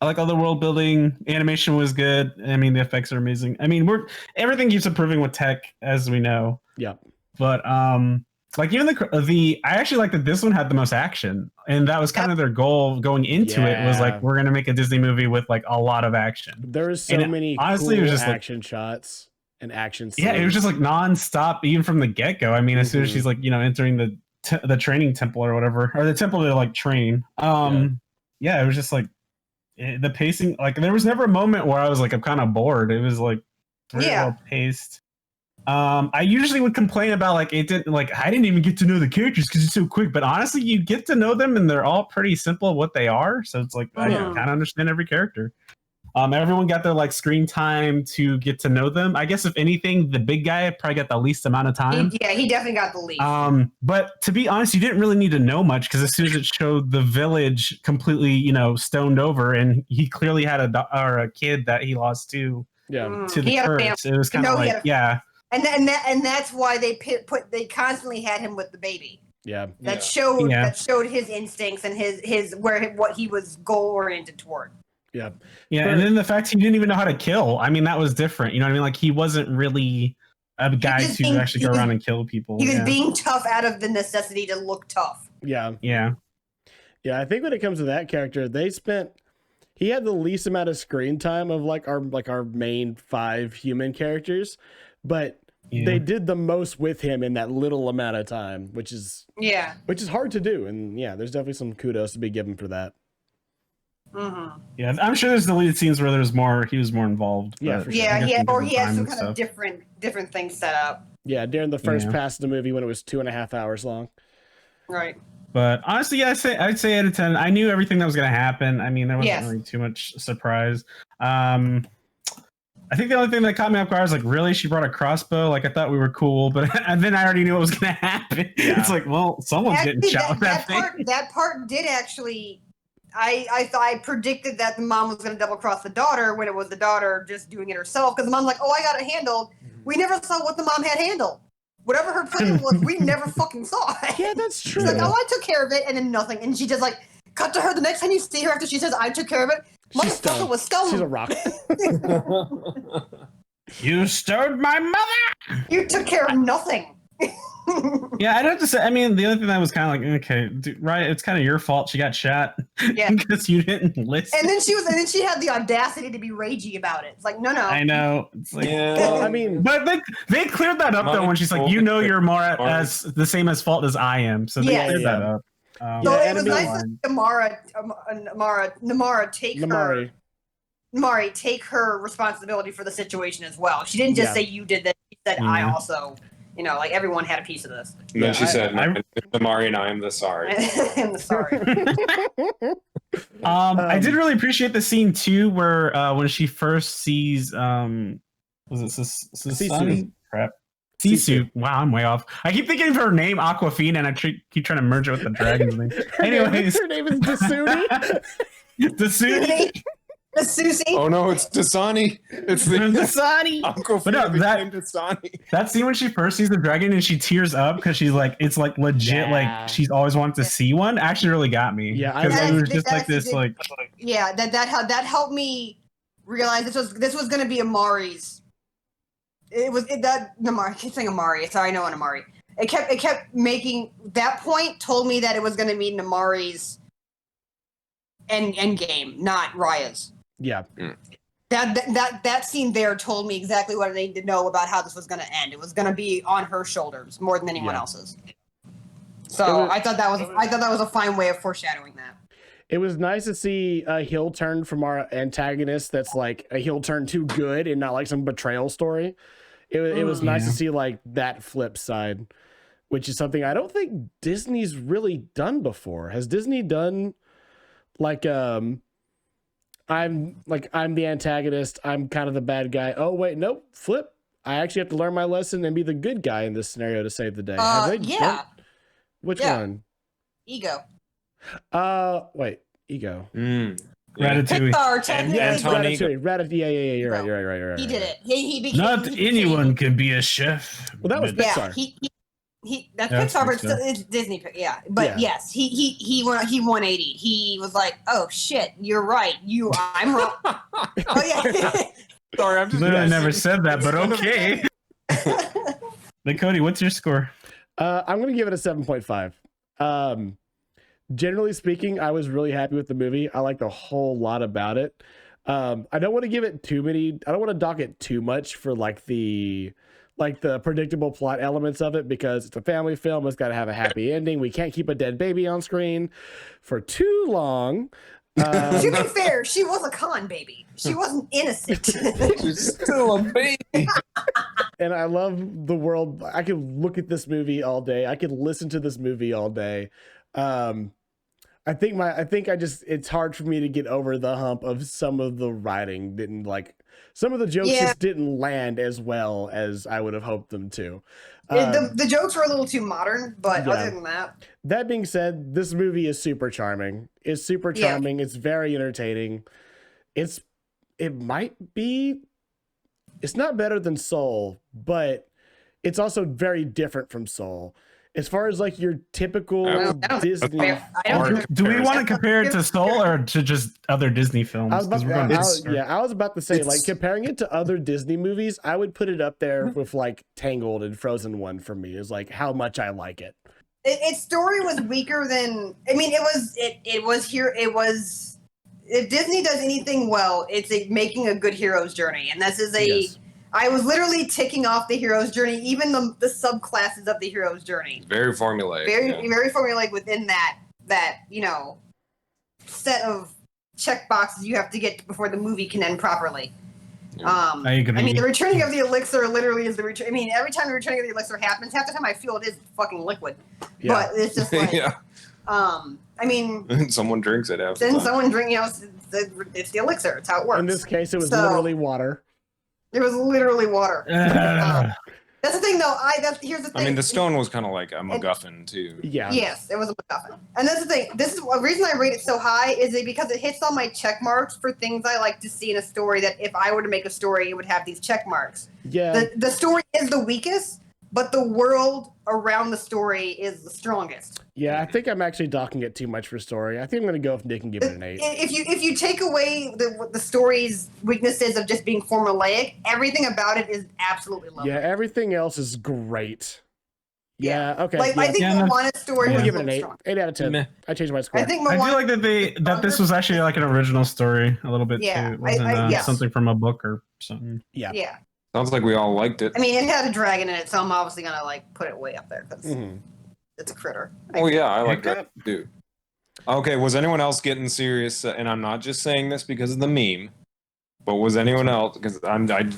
like all the world building. Animation was good. I mean, the effects are amazing. I mean, everything keeps improving with tech, as we know. Yeah. But like even I actually like that this one had the most action, and that was kind of their goal going into it. Was like, we're gonna make a Disney movie with like a lot of action. There was so many honestly, cool it was just action shots and action scenes. Yeah, it was just like nonstop, even from the get go. I mean, as soon as she's like, entering the training temple or whatever, or the temple to like train. Yeah, it was just like the pacing. Like there was never a moment where I was like, I'm kind of bored. It was like very well paced. I usually would complain about like I didn't even get to know the characters because it's so quick, but honestly you get to know them and they're all pretty simple what they are, so it's like I kind of understand every character. Everyone got their like screen time to get to know them. I guess if anything, the big guy probably got the least amount of time. He definitely got the least. But to be honest, you didn't really need to know much because as soon as it showed the village completely, stoned over, and he clearly had a kid that he lost to the curse. It was kind of like And that's why they constantly had him with the baby. Yeah. That showed his instincts and his what he was goal oriented toward. Yeah. Yeah, and then the fact he didn't even know how to kill. I mean, that was different. You know what I mean? Like he wasn't really a guy to actually go around and kill people. He was being tough out of the necessity to look tough. Yeah. Yeah. Yeah, I think when it comes to that character, he had the least amount of screen time of our main 5 human characters, but they did the most with him in that little amount of time, which is hard to do. And yeah, there's definitely some kudos to be given for that. Mm-hmm. Yeah, I'm sure there's deleted scenes where he was more involved. Yeah, for sure. He had some kind of different things set up. Yeah, during the first pass of the movie when it was 2.5 hours long. Right. But honestly, I'd say 8 out of 10. I knew everything that was going to happen. I mean, there wasn't really too much surprise. I think the only thing that caught me off guard was like, really, she brought a crossbow? Like, I thought we were cool, but and then I already knew what was going to happen. Yeah. It's like, well, someone's getting shot with that thing. That part did actually. I predicted that the mom was going to double cross the daughter when it was the daughter just doing it herself, because the mom's like, oh, I got it handled. We never saw what the mom had handled. Whatever her plan was, we never fucking saw it. Yeah, that's true. She's like, oh, I took care of it, and then nothing. And she just like cut to her the next time you see her after she says, I took care of it. Motherfucker was stoned. She's a rock. You stoned my mother. You took care of nothing. Yeah, I'd have to say. I mean, the other thing that was kind of like, okay, right? It's kind of your fault she got shot. Yeah, because you didn't listen. And then she had the audacity to be ragey about it. It's like, no. I know. It's like, well, I mean, but they cleared that up though when she's like, you're more as the same as fault as I am. So they cleared that up. So it was nice to see Namari take her responsibility for the situation as well. She didn't just say you did that. She said I also. Like everyone had a piece of this. And then she said, Namari and I am the sorry. I'm the sorry. I did really appreciate the scene too, where when she first sees, was it Sisu? Crap. Sisu. Wow, I'm way off. I keep thinking of her name, Aquafina, and I keep trying to merge it with the dragon's name. Anyways. Her name is Dasuni. Dasuni. The Susie. Oh no, it's Dasani. It's the Dasani. But no, that scene when she first sees the dragon and she tears up because she's like, it's like legit, like she's always wanted to see one. Actually, really got me. Yeah, because it was just like this, like. Yeah, that helped me realize this was going to be Amari's. Namari. I keep saying Amari. Sorry, I know an Amari. It kept making that point. Told me that it was going to be Namari's end game, not Raya's. Yeah. That scene there told me exactly what I needed to know about how this was going to end. It was going to be on her shoulders more than anyone else's. So I thought that was a fine way of foreshadowing that. It was nice to see a heel turn from our antagonist. That's like a heel turn to good and not like some betrayal story. It was nice to see like that flip side, which is something I don't think Disney's really done before. Has Disney done like I'm the antagonist, I'm kind of the bad guy. Oh wait, nope, flip. I actually have to learn my lesson and be the good guy in this scenario to save the day. Have they done? Which one? Ego. Wait, Ego. Ratatouille. Ratatouille. Yeah, you're right. He did it. He became. Not anyone can be a chef. Well, that was Pixar. That's Pixar, but it's Disney. Yeah, but yes, he 180. He was like, "Oh shit, you're right. I'm wrong." Oh yeah. Sorry, I'm just. Literally never said that, but okay. But Cody, what's your score? I'm gonna give it a 7.5. Generally speaking, I was really happy with the movie. I liked a whole lot about it. I don't want to give it too many. I don't want to dock it too much for like the predictable plot elements of it, because it's a family film. It's got to have a happy ending. We can't keep a dead baby on screen for too long. To be fair, she was a con baby. She wasn't innocent. She's still a baby. And I love the world. I could look at this movie all day. I could listen to this movie all day. I think it's hard for me to get over the hump of some of the writing some of the jokes just didn't land as well as I would have hoped them to. The jokes were a little too modern, but other than that. That being said, this movie is super charming. It's super charming. It's very entertaining. It's not better than Soul, but it's also very different from Soul. As far as like your typical Disney, do we want to compare it to Soul or to just other Disney films? I was about to say, like, comparing it to other Disney movies, I would put it up there with like Tangled and Frozen 1 for me. Is like how much I like it. Its story was weaker than. I mean, it was here. It was. If Disney does anything well, it's making a good hero's journey, and this is a. Yes. I was literally ticking off the hero's journey, even the subclasses of the hero's journey. Very formulaic. Very formulaic within that set of check boxes you have to get before the movie can end properly. I agree. I mean, the returning of the elixir literally is the return. I mean, every time the returning of the elixir happens, half the time I feel it is fucking liquid. Yeah. But it's just like, I mean, someone drinks it after. Then someone drinks. It's the elixir. It's how it works. In this case, it was literally water. It was literally water. That's the thing, though. Here's the thing. I mean, the stone was kind of like a MacGuffin too. Yeah. Yes, it was a MacGuffin. And that's the thing. This is the reason I rate it so high because it hits all my check marks for things I like to see in a story. That if I were to make a story, it would have these check marks. Yeah. The story is the weakest, but the world around the story is the strongest. Yeah, I think I'm actually docking it too much for story. I think I'm going to go with Nick and give it an 8. If you take away the story's weaknesses of just being formulaic, everything about it is absolutely lovely. Yeah, everything else is great. Yeah, okay. I think Moana's story I'm was give it an 8. 8 out of 10. Meh. I changed my score. I think I feel like that this was actually like an original story a little bit too. It wasn't something from a book or something. Yeah. Sounds like we all liked it. I mean, it had a dragon in it, so I'm obviously gonna put it way up there because it's a critter. Oh yeah, I like that too. Okay, was anyone else getting serious? And I'm not just saying this because of the meme, but was anyone else? Because I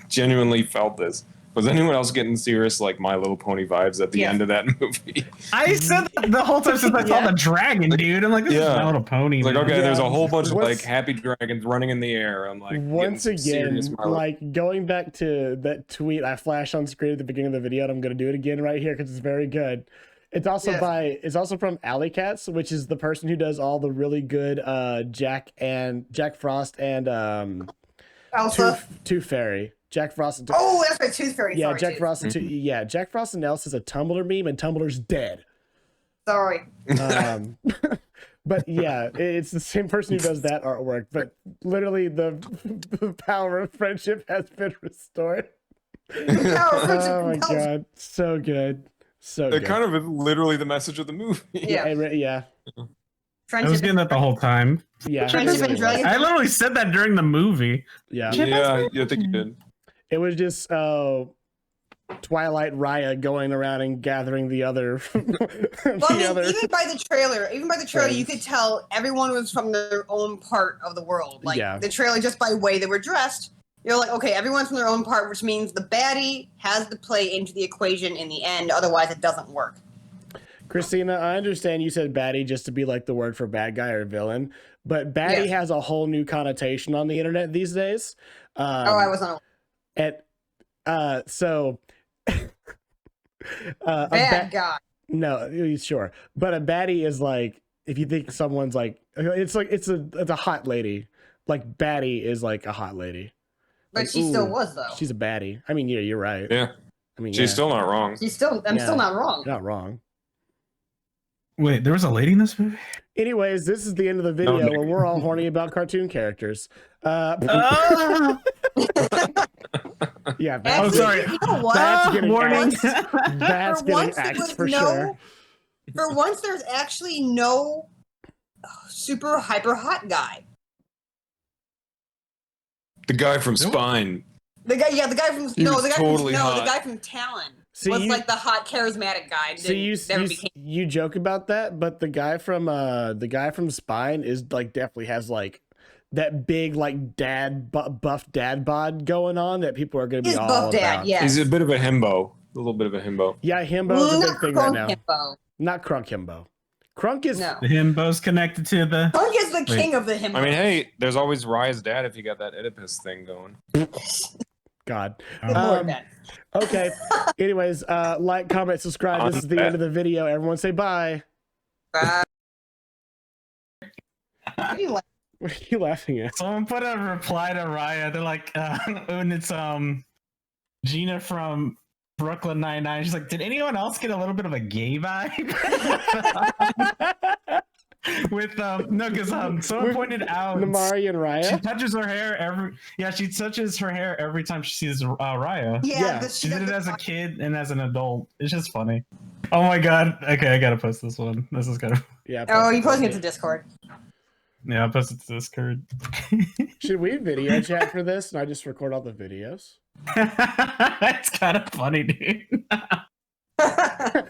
genuinely felt this. Was anyone else getting serious like My Little Pony vibes at the end of that movie? I said that the whole time since I saw the dragon, dude. I'm like, this is My Little Pony. Like, okay, there's a whole bunch of like happy dragons running in the air. I'm like, once again, like going back to that tweet I flashed on screen at the beginning of the video, and I'm gonna do it again right here because it's very good. It's also it's also from Alley Cats, which is the person who does all the really good Jack Frost and Tooth Fairy. Jack Frost and that's right, Tooth Fairy. Yeah, Jack Frost and Jack Frost and Elsa is a Tumblr meme, and Tumblr's dead. Sorry. But yeah, it's the same person who does that artwork. But literally, the power of friendship has been restored. Oh my god, so good, so good. It kind of is literally the message of the movie. Yeah. I was getting that the whole time. Yeah. Friendship and Dragon. I literally said that during the movie. Yeah. Yeah, I think you did. It was just Twilight Raya going around and gathering the other. Even by the trailer, you could tell everyone was from their own part of the world. Like the trailer, just by the way they were dressed, you're like, okay, everyone's from their own part, which means the baddie has to play into the equation in the end. Otherwise, it doesn't work. Christina, I understand you said baddie just to be like the word for bad guy or villain, but baddie has a whole new connotation on the internet these days. I wasn't. Bad guy. No, sure, but a baddie is like if you think someone's like it's a hot lady. Like baddie is like a hot lady. But like, she still was though. She's a baddie. I mean, yeah, you're right. Yeah. I mean, she's still not wrong. I'm still not wrong. You're not wrong. Wait, there was a lady in this movie? Anyways, this is the end of the video where we're all horny about cartoon characters. Yeah. Oh, sorry. You know what? That's getting Warning. axed. That's getting axed for sure. For once, there's actually no super hyper hot guy. The guy from Spine. The guy from the guy from Talon was like the hot charismatic guy. You joke about that, but the guy from Spine is like definitely has like that big like buff dad bod going on that people are going to be all buff dad, about. yes. He's a bit of a himbo. A little bit of a himbo. Yeah, himbo's a big thing right now. Himbo. Not crunk himbo. Crunk is the himbo's connected to the. Crunk is the king of the himbo. I mean, hey, there's always Raya's dad if you got that Oedipus thing going. God. Okay. Anyways, like, comment, subscribe. This is the end of the video. Everyone say bye. Bye. What are you laughing at? Someone put a reply to Raya. They're like, and it's Gina from Brooklyn Nine-Nine. She's like, did anyone else get a little bit of a gay vibe? With no, because someone pointed out Namari and Raya. She touches her hair she touches her hair every time she sees Raya. Yeah. She did it as a kid and as an adult. It's just funny. Oh my god. Okay, I gotta post this one. This is kind of you posting it to Discord. Yeah, I'll post it to Discord. Should we video chat for this and I just record all the videos? It's kind of funny, dude. Oh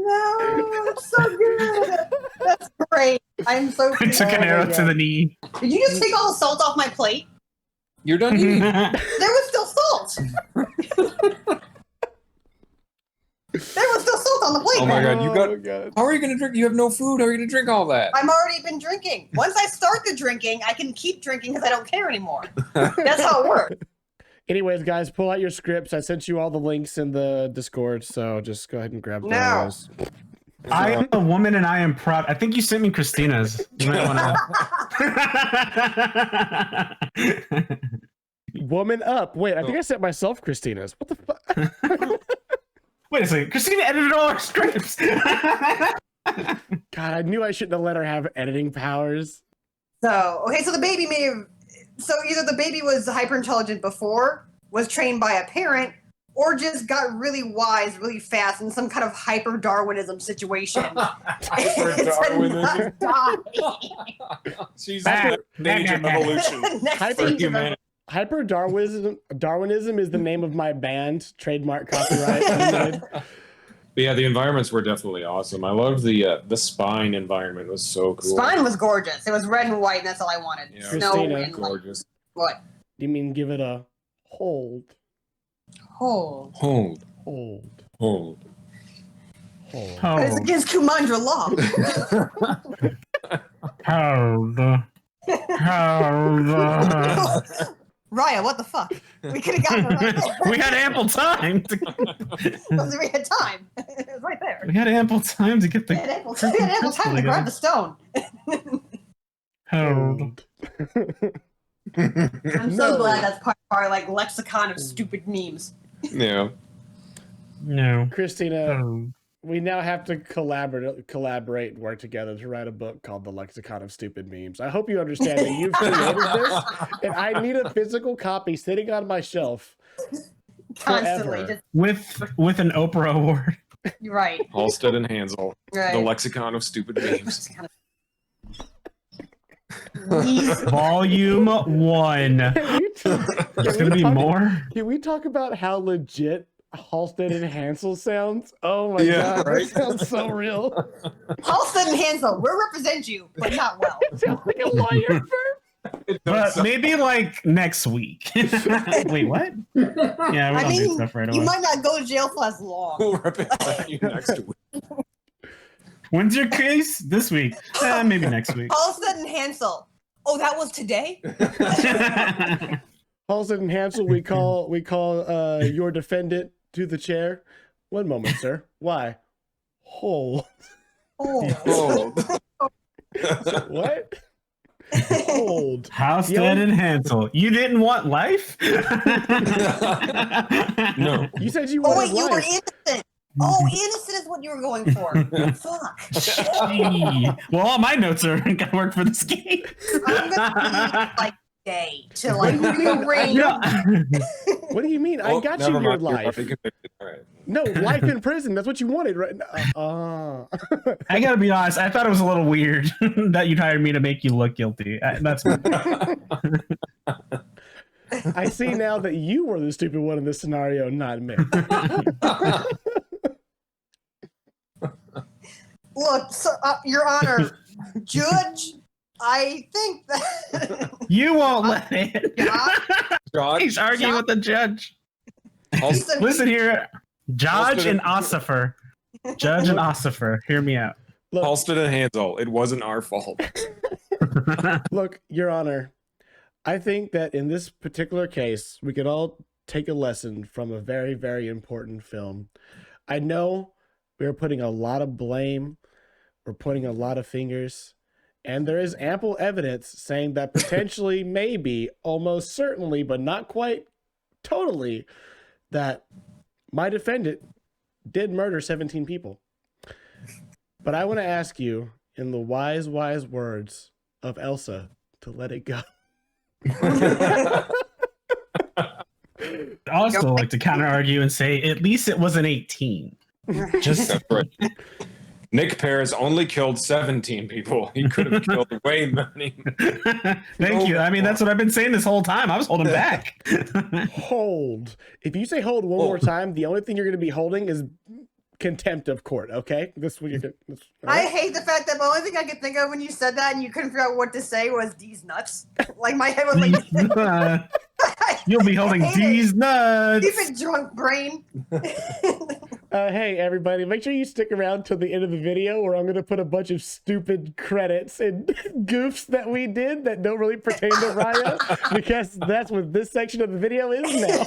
no, it's so good. That's great. I'm so I took an arrow to the knee. Did you just take all the salt off my plate? You're done eating. There was still salt. There was still salt on the plate. Oh my god, how are you gonna drink? You have no food. How are you gonna drink all that? I've already been drinking. Once I start the drinking, I can keep drinking because I don't care anymore. That's how it works. Anyways, guys, pull out your scripts. I sent you all the links in the Discord, so just go ahead and grab those. I am a woman and I am proud. I think you sent me Christina's. You might want to. Woman up. Wait, I think I sent myself Christina's. What the fuck? Wait a second. Christina edited all our scripts. God, I knew I shouldn't have let her have editing powers. So the baby may have. So either the baby was hyper intelligent before, was trained by a parent, or just got really wise really fast in some kind of hyper Darwinism situation. Hyper Darwinism. She's the age of evolution. Hyper Darwinism is the name of my band. Trademark, copyright. Yeah, the environments were definitely awesome. I loved the Spine environment. It was so cool. Spine was gorgeous. It was red and white, and that's all I wanted. Yeah. Snow Christina, and gorgeous. What? You mean give it a hold? Hold. Hold. Hold. Hold. Hold. Hold. It's against Kumandra law. Hold. Hold. Raya, what the fuck? We could have gotten it right there. We had ample time. We had time. It was right there. We had ample time to get the. We had ample time to grab the stone. Hold. I'm so glad that's part of our like lexicon of stupid memes. Yeah. No. Christina, we now have to collaborate and work together to write a book called The Lexicon of Stupid Memes. I hope you understand that you've created this, and I need a physical copy sitting on my shelf Constantly. Just, with an Oprah award. right. Halstead and Hansel. Right. The lexicon of stupid memes. Volume 1. There's going to be more? Can we talk about how legit Halstead and Hansel sounds? Oh my god, right? That sounds so real. Halstead and Hansel, we'll represent you, but not well. It sounds like a lawyer firm. But maybe like next week. Wait, what? Yeah, we don't do stuff right away. You might not go to jail for as long. We'll represent you next week. When's your case? This week. Maybe next week. Halstead and Hansel. Oh, that was today? Halstead and Hansel, we call your defendant to the chair. One moment, sir. Why? Hold. Oh. What? Hold. Halstead and Hansel. You didn't want life? No. You said you Oh, wanted wait, you were life. innocent. Oh, innocent is what you were going for. Fuck. Gee. Well, all my notes are gonna work for this game. I'm gonna be like day to like rearrange. What do you mean? I got you your life. Right. No, life in prison. That's what you wanted, right? I gotta be honest. I thought it was a little weird that you'd hired me to make you look guilty. That's. I see now that you were the stupid one in this scenario, not me. Look, so, Your Honor, Judge, I think that You won't let it. Judge? He's arguing with the judge. Listen here, Judge and Ossifer. Judge and Ossifer, hear me out. Halstead and Hansel, it wasn't our fault. Look, Your Honor, I think that in this particular case, we could all take a lesson from a very, very important film. I know we are putting a lot of blame, we're pointing a lot of fingers, and there is ample evidence saying that potentially, maybe, almost certainly, but not quite totally, that my defendant did murder 17 people. But I want to ask you, in the wise, wise words of Elsa, to let it go. I also like to counter argue and say at least it wasn't 18. Just That's right. Nic Parris only killed 17 people. He could have killed way many. Thank you. I mean, that's what I've been saying this whole time. I was holding back. Hold. If you say hold one more time, the only thing you're going to be holding is contempt of court. Okay, this is what you're going. I hate the fact that the only thing I could think of when you said that and you couldn't figure out what to say was "these nuts." Like my head was like, You'll be holding these nuts. Stupid drunk brain. Hey everybody, make sure you stick around till the end of the video where I'm going to put a bunch of stupid credits and goofs that we did that don't really pertain to Raya, because that's what this section of the video is now.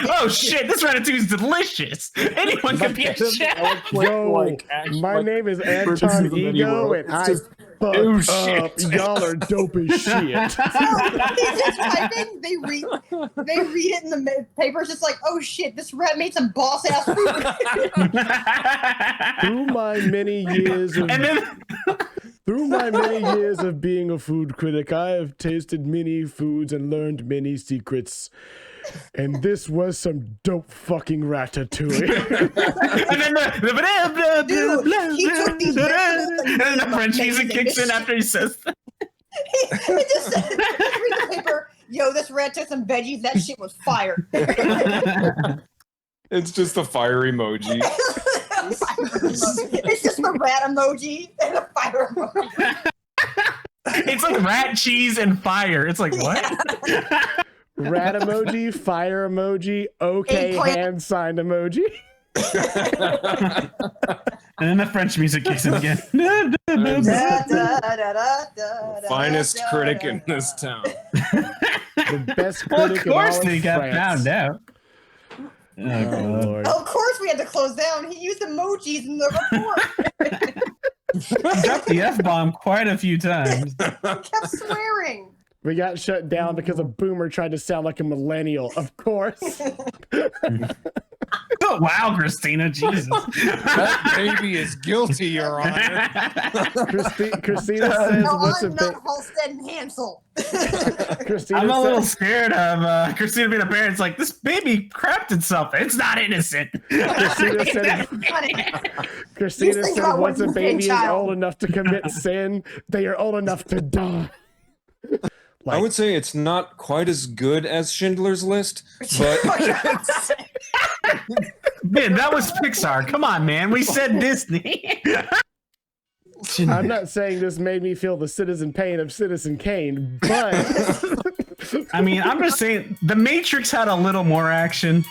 Oh shit, this ratatouille is delicious. Anyone can be a chef. Yo, my name is Anton Ego and I fuck up. Y'all are dope as shit. They just type in, they read it in the paper. It's just like, oh shit, this rat made some boss ass food. Through my many years of being a food critic, I have tasted many foods and learned many secrets. And this was some dope fucking ratatouille. And then the French music kicks in after he says that. It just says, read the paper. Yo, this rat took some veggies. That shit was fire. It's just a fire emoji. It's just a rat emoji and a fire emoji. It's like rat, cheese, and fire. It's like, what? Yeah. Rat emoji, fire emoji, okay hand sign emoji. And then the French music kicks in again. Finest critic in this town. The best Well, critic of course in all they of got France. found out. Oh, Lord. Of course we had to close down. He used emojis in the report. He dropped the F-bomb quite a few times. He kept swearing. We got shut down because a boomer tried to sound like a millennial, of course. Oh, Wow, Christina, Jesus. That baby is guilty, Your Honor. Christina says, "What's a not Halstead and Hansel." I'm a little scared of Christina being a parent. It's like, this baby crapped itself. It's not innocent. Christina said, "Once a baby is old enough to commit sin, they are old enough to die." I would say it's not quite as good as Schindler's List, but man, that was Pixar. Come on, man. We said Disney. I'm not saying this made me feel the citizen pain of Citizen Kane, but I mean, I'm just saying The Matrix had a little more action.